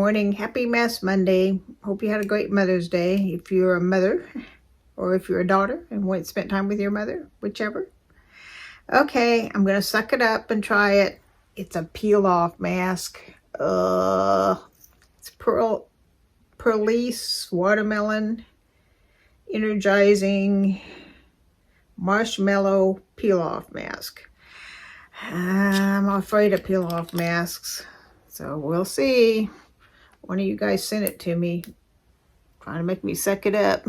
morning. Happy Mess Monday. Hope you had a great Mother's Day. If you're a mother or if you're a daughter and went spent time with your mother, whichever. Okay, I'm going to suck it up and try it. It's a peel-off mask. It's Perlice Watermelon Energizing Marshmallow Peel-Off Mask. I'm afraid of peel-off masks, so we'll see. One of you guys sent it to me, trying to make me suck it up.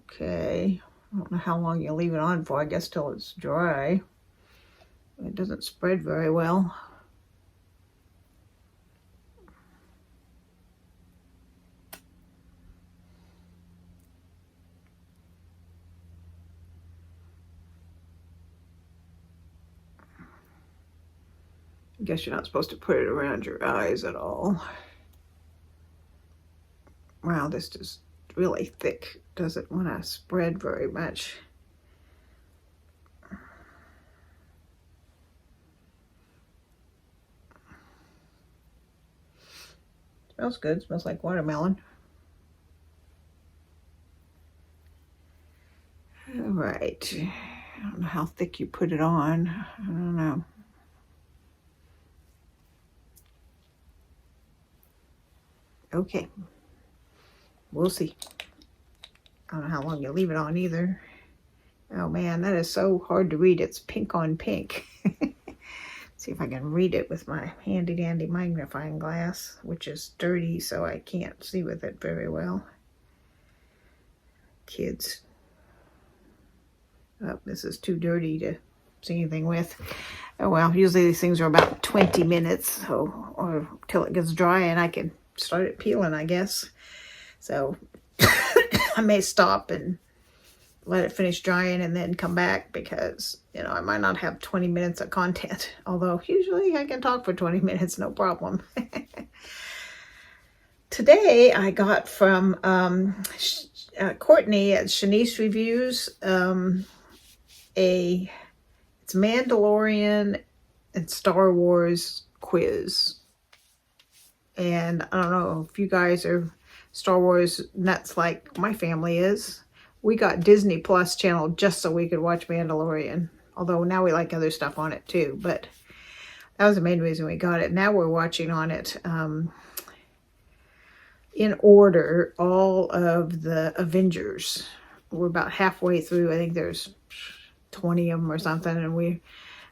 Okay, I don't know how long you leave it on for. I guess till it's dry. It doesn't spread very well. I guess you're not supposed to put it around your eyes at all. Wow, this is really thick. Doesn't want to spread very much. Smells good. Smells like watermelon. All right. I don't know how thick you put it on. I don't know. Okay. We'll see. I don't know how long you leave it on either. Oh man, that is so hard to read. It's pink on pink. See if I can read it with my handy dandy magnifying glass, which is dirty, so I can't see with it very well. Kids. Oh, this is too dirty to see anything with. Oh well, usually these things are about 20 minutes, or till it gets dry and I can start it peeling, I guess. So I may stop and let it finish drying and then come back because, you know, I might not have 20 minutes of content. Although usually I can talk for 20 minutes, no problem. Today I got from Courtney at Shanice Reviews it's Mandalorian and Star Wars quiz. And I don't know if you guys are Star Wars nuts like my family is. We got Disney Plus channel just so we could watch Mandalorian. Although now we like other stuff on it too. But that was the main reason we got it. Now we're watching on it in order all of the Avengers. We're about halfway through. I think there's 20 of them or something. And we,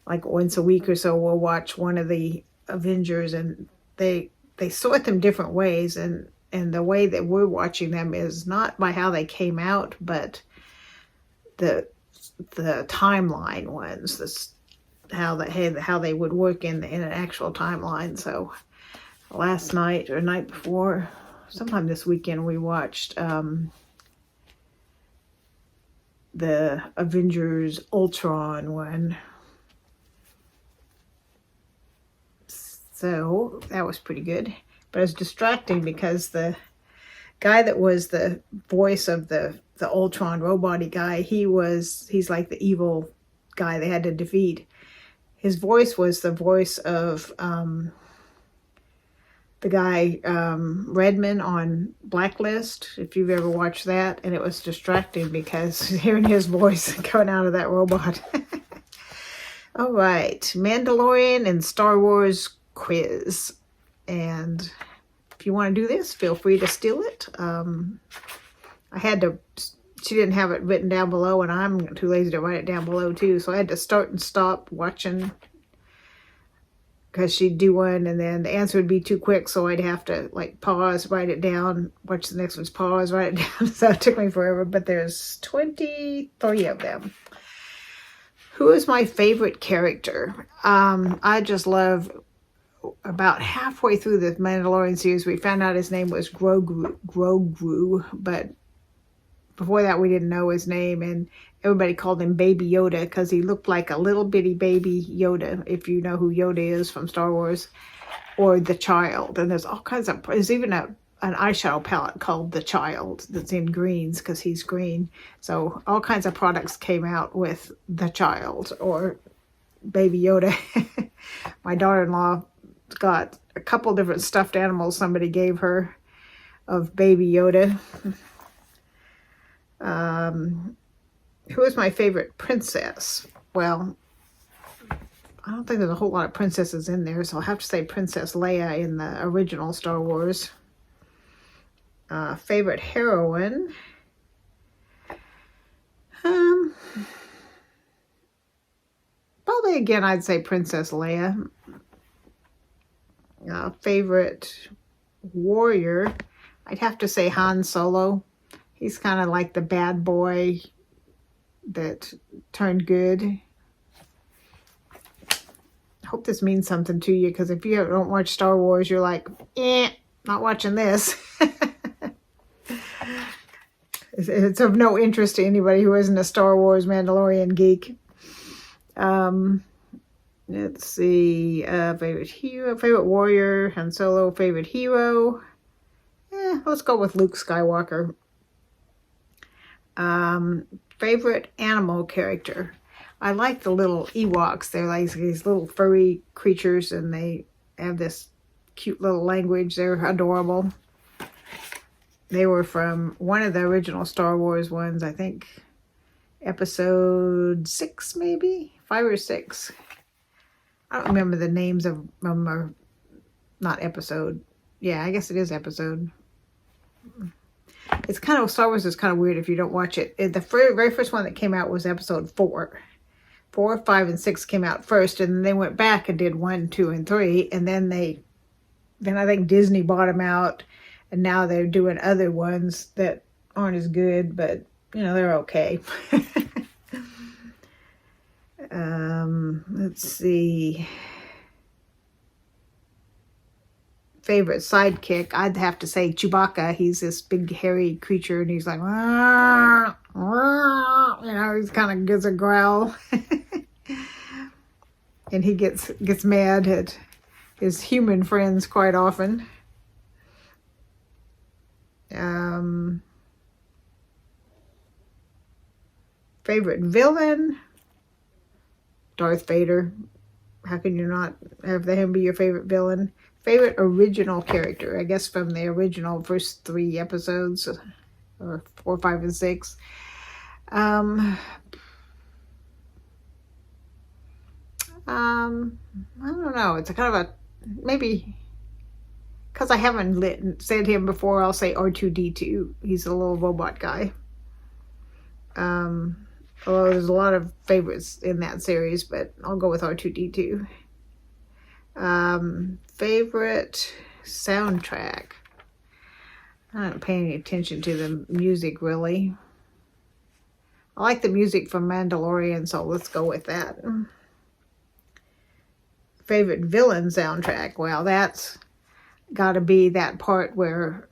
like once a week or so, we'll watch one of the Avengers. And they sort them different ways. And the way that we're watching them is not by how they came out, but the timeline ones. How they would work in an actual timeline. So last night or night before, sometime this weekend, we watched the Avengers Ultron one. So that was pretty good. But it was distracting because the guy that was the voice of the Ultron robot guy, he's like the evil guy they had to defeat. His voice was the voice of the guy Redman on Blacklist, if you've ever watched that. And it was distracting because hearing his voice coming out of that robot. All right, Mandalorian and Star Wars quiz. And if you want to do this, feel free to steal it. She didn't have it written down below, and I'm too lazy to write it down below too. So I had to start and stop watching because she'd do one and then the answer would be too quick. So I'd have to like pause, write it down, watch the next one's pause, write it down. So it took me forever, but there's 23 of them. Who is my favorite character? I just love... About halfway through the Mandalorian series, we found out his name was Grogu, but before that we didn't know his name, and everybody called him Baby Yoda because he looked like a little bitty baby Yoda, if you know who Yoda is from Star Wars, or the Child. And there's all kinds of... There's even an eyeshadow palette called The Child that's in greens because he's green. So all kinds of products came out with The Child or Baby Yoda. My daughter-in-law It's got a couple different stuffed animals somebody gave her of Baby Yoda. Who is my favorite princess? Well, I don't think there's a whole lot of princesses in there, so I'll have to say Princess Leia in the original Star Wars. Favorite heroine? Probably again, I'd say Princess Leia. Favorite warrior? I'd have to say Han Solo. He's kind of like the bad boy that turned good. I hope this means something to you, because if you don't watch Star Wars, you're like, not watching this. It's of no interest to anybody who isn't a Star Wars Mandalorian geek. Let's see. Favorite hero, favorite warrior, Han Solo. Favorite hero. Let's go with Luke Skywalker. Favorite animal character. I like the little Ewoks. They're like these little furry creatures, and they have this cute little language. They're adorable. They were from one of the original Star Wars ones, I think. Episode 6, maybe? 5 or 6. I don't remember the names of them, or not episode. Yeah, I guess it is episode. It's kind of, Star Wars is kind of weird if you don't watch it. The very first one that came out was episode 4. 4, 5, and 6 came out first, and then they went back and did 1, 2, and 3, and then I think Disney bought them out, and now they're doing other ones that aren't as good, but, they're okay. Let's see. Favorite sidekick, I'd have to say Chewbacca. He's this big hairy creature, and he's like, he kind of gives a growl. And he gets mad at his human friends quite often. Favorite villain? Darth Vader. How can you not have him be your favorite villain? Favorite original character? I guess from the original first 3 episodes, or 4, 5, and 6. I don't know. It's a kind of a, maybe, because I haven't said him before, I'll say R2-D2. He's a little robot guy. Although there's a lot of favorites in that series, but I'll go with R2-D2. Favorite soundtrack? I don't pay any attention to the music, really. I like the music from Mandalorian, so let's go with that. Favorite villain soundtrack? Well, that's got to be that part where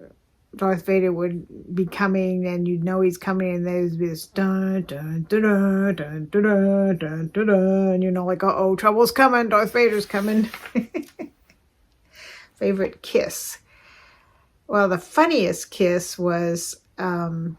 Darth Vader would be coming, and you'd know he's coming, and there'd be this dun dun dun dun dun dun dun dun dun dun, and like, uh-oh, trouble's coming, Darth Vader's coming. Favorite kiss? Well, the funniest kiss was Luke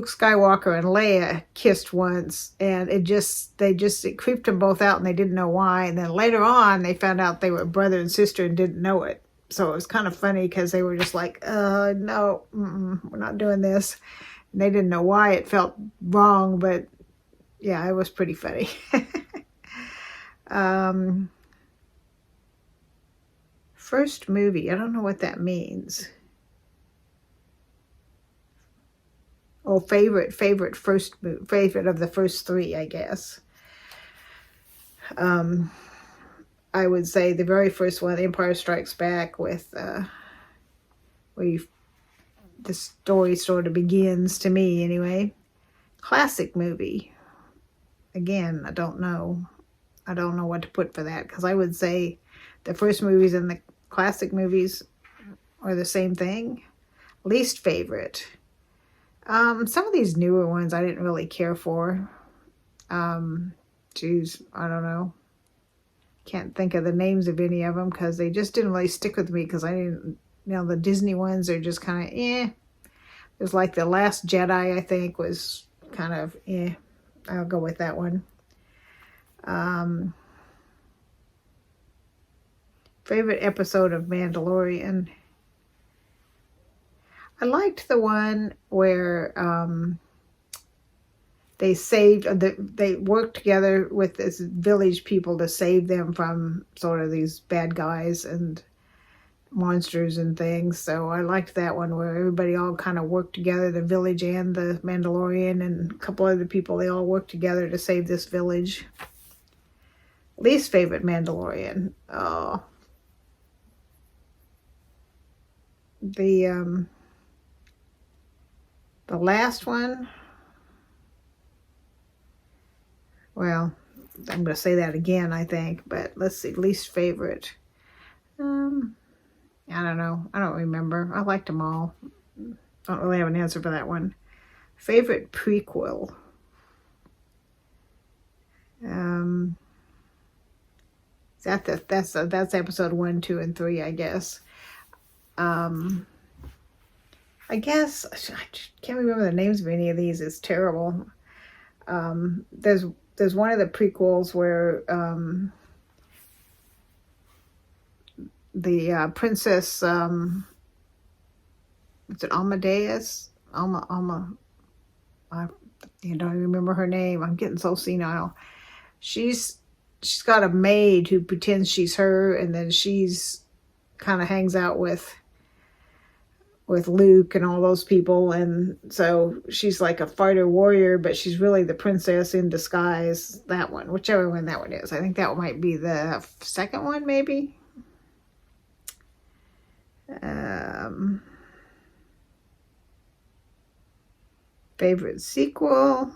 Skywalker and Leia kissed once, and it creeped them both out, and they didn't know why. And then later on, they found out they were brother and sister and didn't know it. So it was kind of funny because they were just like, no, we're not doing this. And they didn't know why it felt wrong, but yeah, it was pretty funny. First movie, I don't know what that means. Oh, favorite of the first 3, I guess. I would say the very first one, Empire Strikes Back, with where the story sort of begins, to me anyway. Classic movie. Again, I don't know what to put for that, because I would say the first movies and the classic movies are the same thing. Least favorite. Some of these newer ones I didn't really care for. I don't know. Can't think of the names of any of them because they just didn't really stick with me, because I didn't, the Disney ones are just kind of It was like The Last Jedi, I think, was kind of I'll go with that one. Favorite episode of Mandalorian. I liked the one where they worked together with this village people to save them from sort of these bad guys and monsters and things. So I liked that one where everybody all kind of worked together, the village and the Mandalorian and a couple other people. They all worked together to save this village. Least favorite Mandalorian. Oh, the last one. Well, I'm going to say that again, I think. But let's see, least favorite. I don't know. I don't remember. I liked them all. Don't really have an answer for that one. Favorite prequel. That's episode 1, 2, and 3, I guess. I guess I can't remember the names of any of these. It's terrible. There's one of the prequels where the princess, is it Amadeus? I don't remember her name. I'm getting so senile. She's got a maid who pretends she's her, and then she's kind of hangs out with Luke and all those people, and so she's like a fighter warrior, but she's really the princess in disguise. That one, whichever one that one is. I think that might be the second one, maybe. Favorite sequel?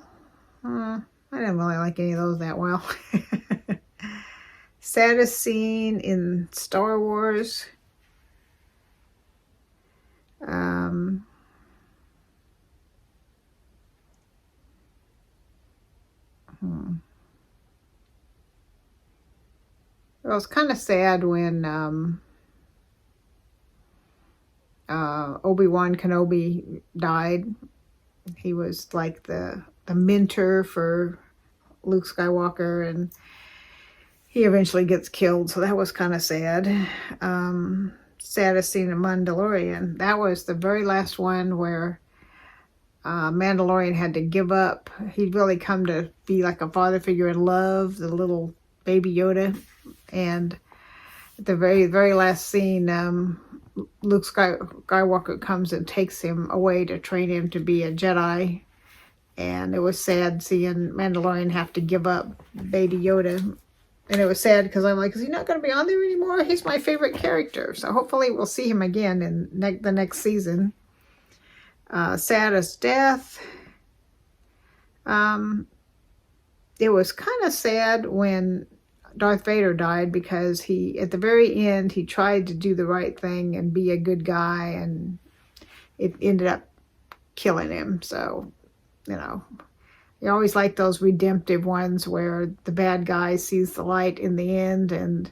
I didn't really like any of those that well. Saddest scene in Star Wars? It was kind of sad when Obi-Wan Kenobi died. He was like the mentor for Luke Skywalker, and he eventually gets killed, so that was kind of sad. Saddest scene in Mandalorian. That was the very last one where Mandalorian had to give up. He'd really come to be like a father figure and love the little baby Yoda. And at the very, very last scene, Luke Skywalker comes and takes him away to train him to be a Jedi. And it was sad seeing Mandalorian have to give up baby Yoda. And it was sad because I'm like, is he not going to be on there anymore? He's my favorite character. So hopefully we'll see him again in the next season. Saddest death. It was kind of sad when Darth Vader died, because at the very end, he tried to do the right thing and be a good guy, and it ended up killing him. So, you always like those redemptive ones where the bad guy sees the light in the end, and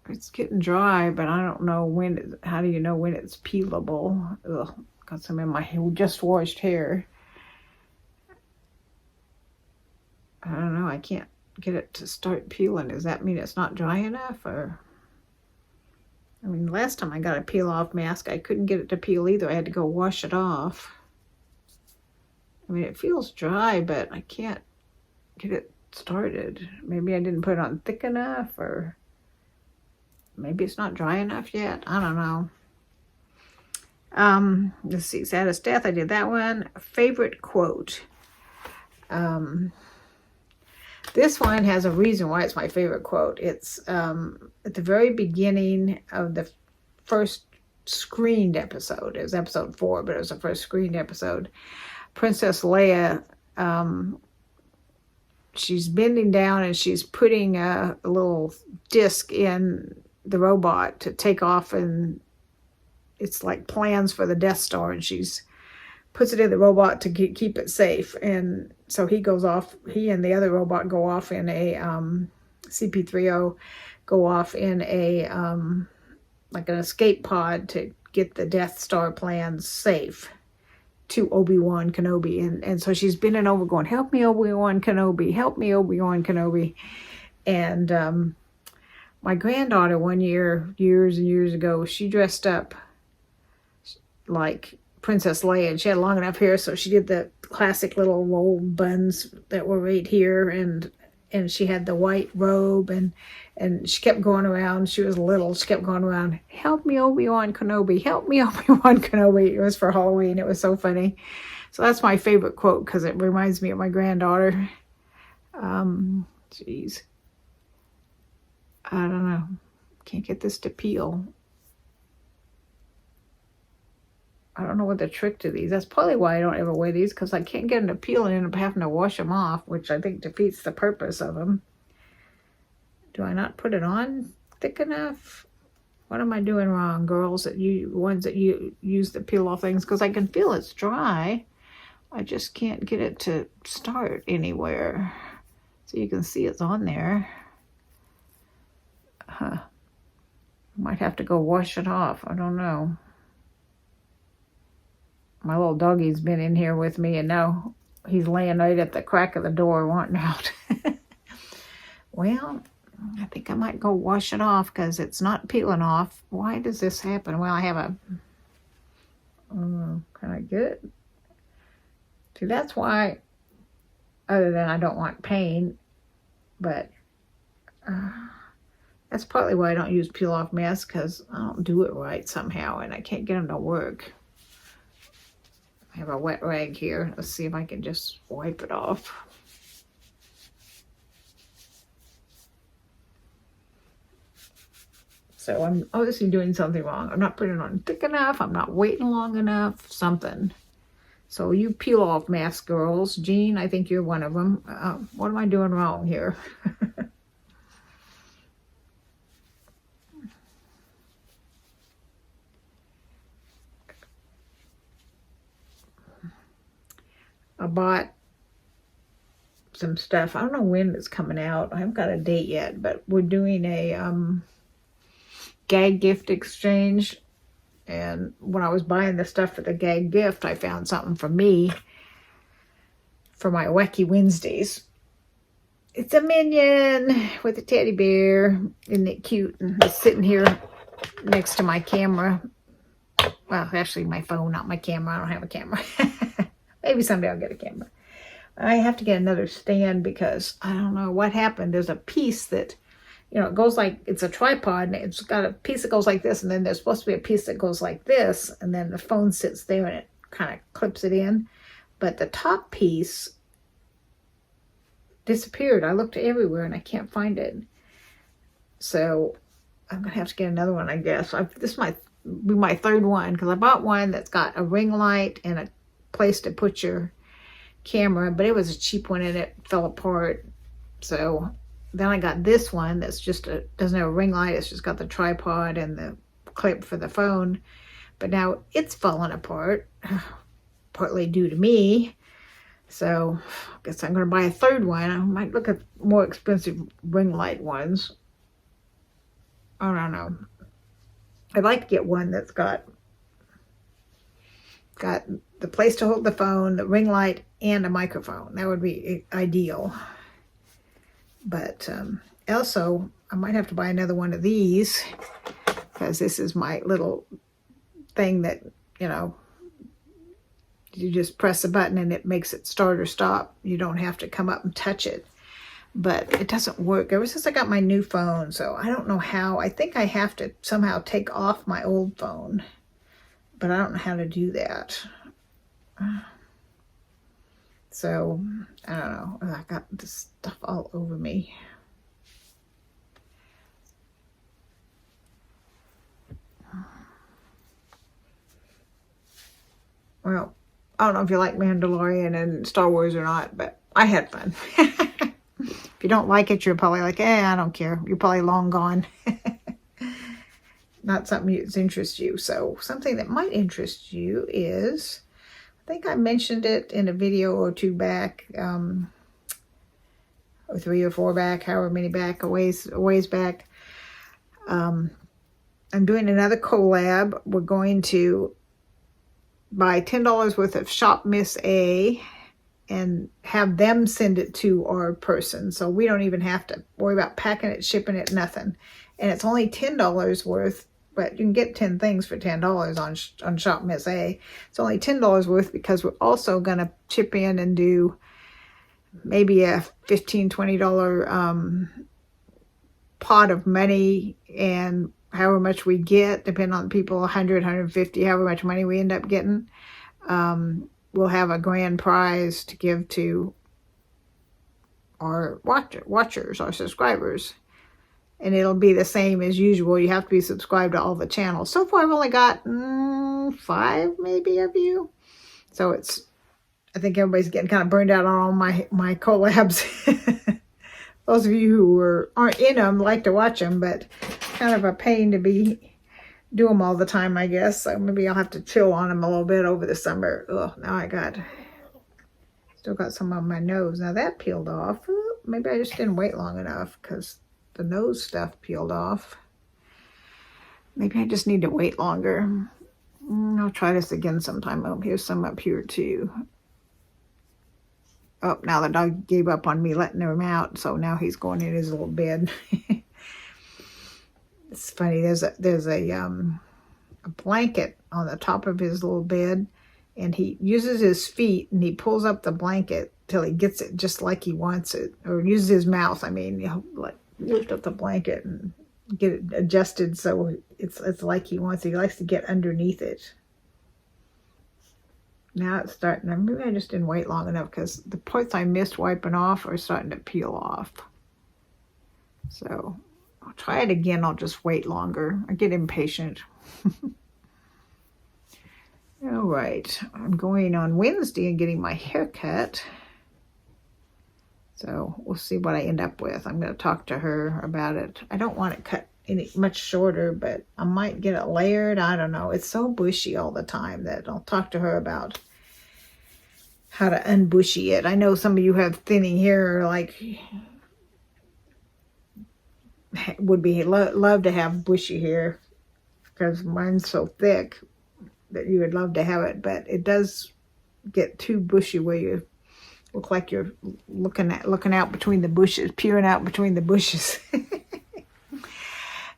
it's getting dry, but I don't know how do you know when it's peelable? Ugh, got some in my just washed hair. I don't know. I can't get it to start peeling. Does that mean it's not dry enough? Or, last time I got a peel off mask, I couldn't get it to peel either. I had to go wash it off. It feels dry, but I can't get it started. Maybe I didn't put it on thick enough, or maybe it's not dry enough yet. I don't know. Let's see. Saddest death. I did that one. Favorite quote. This one has a reason why it's my favorite quote. It's at the very beginning of the first screened episode. It was episode 4, but it was the first screened episode. Princess Leia, she's bending down and she's putting a little disc in the robot to take off, and it's like plans for the Death Star, and she's puts it in the robot to keep it safe. And so he goes off, he and the other robot go off in a CP3O, go off in a like an escape pod to get the Death Star plans safe to Obi-Wan Kenobi. And so she's bending over going, help me, Obi-Wan Kenobi, help me, Obi-Wan Kenobi. And my granddaughter one year, years and years ago, she dressed up like Princess Leia, and she had long enough hair, so she did the classic little roll buns that were right here, and she had the white robe, and she kept going around. She was little. She kept going around, help me, Obi-Wan Kenobi. Help me, Obi-Wan Kenobi. It was for Halloween. It was so funny. So that's my favorite quote because it reminds me of my granddaughter. Jeez. I don't know. Can't get this to peel. I don't know what the trick to these. That's probably why I don't ever wear these, because I can't get them to peel and end up having to wash them off, which I think defeats the purpose of them. Do I not put it on thick enough? What am I doing wrong, girls? Ones that you use the peel off things, because I can feel it's dry. I just can't get it to start anywhere. So you can see it's on there. Might have to go wash it off. I don't know. My little doggy's been in here with me, and now he's laying right at the crack of the door wanting out. Well, I think I might go wash it off because it's not peeling off. Why does this happen? Well, I have a... can I get it? See, that's why, other than I don't want pain, but that's partly why I don't use peel-off masks, because I don't do it right somehow, and I can't get them to work. I have a wet rag here. Let's see if I can just wipe it off. So I'm obviously doing something wrong. I'm not putting it on thick enough. I'm not waiting long enough. Something. So you peel off mask girls. Jean, I think you're one of them. What am I doing wrong here? I bought some stuff. I don't know when it's coming out. I haven't got a date yet, but we're doing a gag gift exchange. And when I was buying the stuff for the gag gift, I found something for me for my Wacky Wednesdays. It's a minion with a teddy bear. Isn't it cute? And it's sitting here next to my camera. Well, actually my phone, not my camera. I don't have a camera. Maybe someday I'll get a camera. I have to get another stand because I don't know what happened. There's a piece that, you know, it goes like, it's a tripod, and it's got a piece that goes like this, and then there's supposed to be a piece that goes like this, and then the phone sits there and it kind of clips it in. But the top piece disappeared. I looked everywhere and I can't find it. So I'm going to have to get another one, I guess. This might be my third one, because I bought one that's got a ring light and a place to put your camera, but it was a cheap one and it fell apart. So then I got this one that's just doesn't have a ring light. It's just got the tripod and the clip for the phone. But now it's falling apart, partly due to me. So I guess I'm going to buy a third one. I might look at more expensive ring light ones. I don't know. I'd like to get one that's got the place to hold the phone, the ring light, and a microphone. That would be ideal. But also, I might have to buy another one of these, because this is my little thing that, you know, you just press a button and it makes it start or stop. You don't have to come up and touch it. But it doesn't work ever since I got my new phone, so I don't know how. I think I have to somehow take off my old phone, but I don't know how to do that. So, I don't know. I got this stuff all over me. Well, I don't know if you like Mandalorian and Star Wars or not, but I had fun. If you don't like it, you're probably like, I don't care. You're probably long gone. Not something that interests you. So something that might interest you is, I think I mentioned it in a video or two back, or 3 or 4 back, however many back, a ways back. I'm doing another collab. We're going to buy $10 worth of Shop Miss A and have them send it to our person. So we don't even have to worry about packing it, shipping it, nothing. And it's only $10 worth, but you can get 10 things for $10 on Shop Miss A. It's only $10 worth because we're also going to chip in and do maybe a $15, $20 pot of money, and however much we get, depending on people, 100, 150, however much money we end up getting, we'll have a grand prize to give to our watchers, our subscribers. And it'll be the same as usual. You have to be subscribed to all the channels. So far, I've only got 5 maybe of you. So I think everybody's getting kind of burned out on all my collabs. Those of you who aren't in them like to watch them, but kind of a pain to do them all the time, I guess. So maybe I'll have to chill on them a little bit over the summer. Oh, now still got some on my nose. Now that peeled off. Maybe I just didn't wait long enough because the nose stuff peeled off. Maybe I just need to wait longer. I'll try this again sometime. Oh, here's some up here too. Oh, now the dog gave up on me letting him out, so now he's going in his little bed. It's funny. There's a blanket on the top of his little bed, and he uses his feet and he pulls up the blanket till he gets it just like he wants it, or uses his mouth. I mean, like lift up the blanket and get it adjusted so it's like he wants it. He likes to get underneath it. Now it's starting. Maybe I just didn't wait long enough because the parts I missed wiping off are starting to peel off. So I'll try it again. I'll just wait longer. I get impatient. All right. I'm going on Wednesday and getting my hair cut. So we'll see what I end up with. I'm going to talk to her about it. I don't want it cut any much shorter, but I might get it layered. I don't know. It's so bushy all the time that I'll talk to her about how to unbushy it. I know some of you have thinning hair, like would be love to have bushy hair because mine's so thick that you would love to have it, but it does get too bushy where you look like you're looking out between the bushes, peering out between the bushes.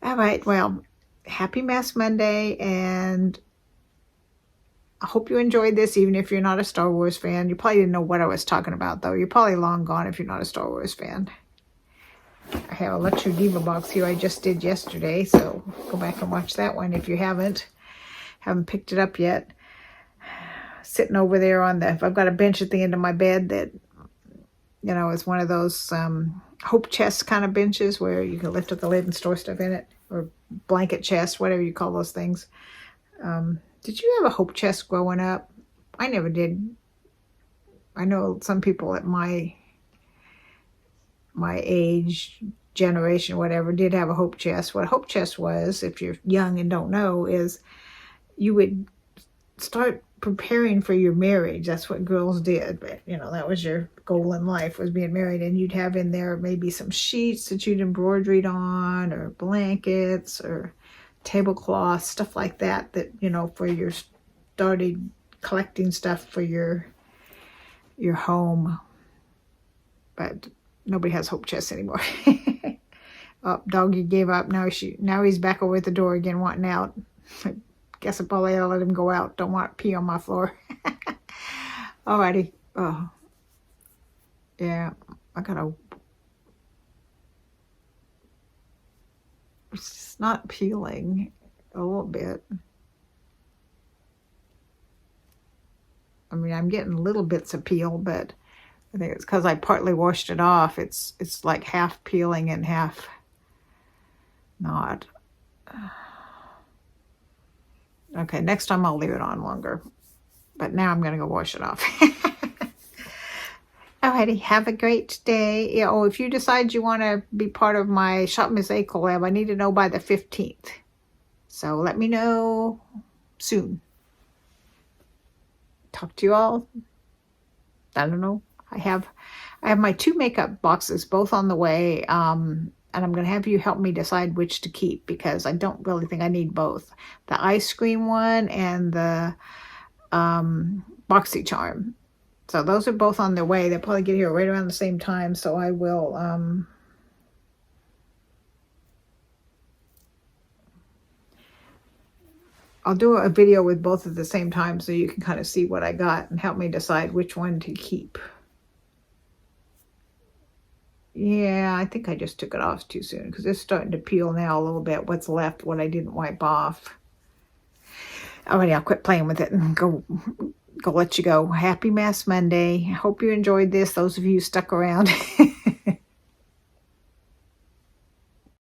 All right, well, happy Mass Monday, and I hope you enjoyed this, even if you're not a Star Wars fan. You probably didn't know what I was talking about, though. You're probably long gone if you're not a Star Wars fan. I have a Lecture Diva box here I just did yesterday, so go back and watch that one if you haven't picked it up yet. Sitting over there I've got a bench at the end of my bed that, is one of those hope chest kind of benches where you can lift up the lid and store stuff in it, or blanket chest, whatever you call those things. Did you have a hope chest growing up? I never did. I know some people at my age, generation, whatever, did have a hope chest. What a hope chest was, if you're young and don't know, is you would start preparing for your marriage. That's what girls did. But, that was your goal in life, was being married. And you'd have in there maybe some sheets that you'd embroidered on, or blankets, or tablecloth, stuff like that, for your started collecting stuff for your home. But nobody has hope chests anymore. Oh, doggy gave up. Now he's back over at the door again, wanting out. I guess I probably ought to let him go out. Don't want pee on my floor. Alrighty. Oh, yeah. It's not peeling a little bit. I mean, I'm getting little bits of peel, but I think it's because I partly washed it off. It's like half peeling and half not. Okay, next time I'll leave it on longer. But now I'm going to go wash it off. Alrighty, have a great day. Yeah, if you decide you want to be part of my Shop Miss A collab, I need to know by the 15th. So let me know soon. Talk to you all. I don't know. I have my 2 makeup boxes both on the way, and I'm going to have you help me decide which to keep, because I don't really think I need both. The ice cream one and the BoxyCharm. So those are both on their way. They'll probably get here right around the same time. So I will, I'll do a video with both at the same time so you can kind of see what I got and help me decide which one to keep. Yeah, I think I just took it off too soon because it's starting to peel now a little bit. What's left, what I didn't wipe off. Alrighty, I'll quit playing with it and go let you go. Happy Mass Monday. Hope you enjoyed this. Those of you who stuck around.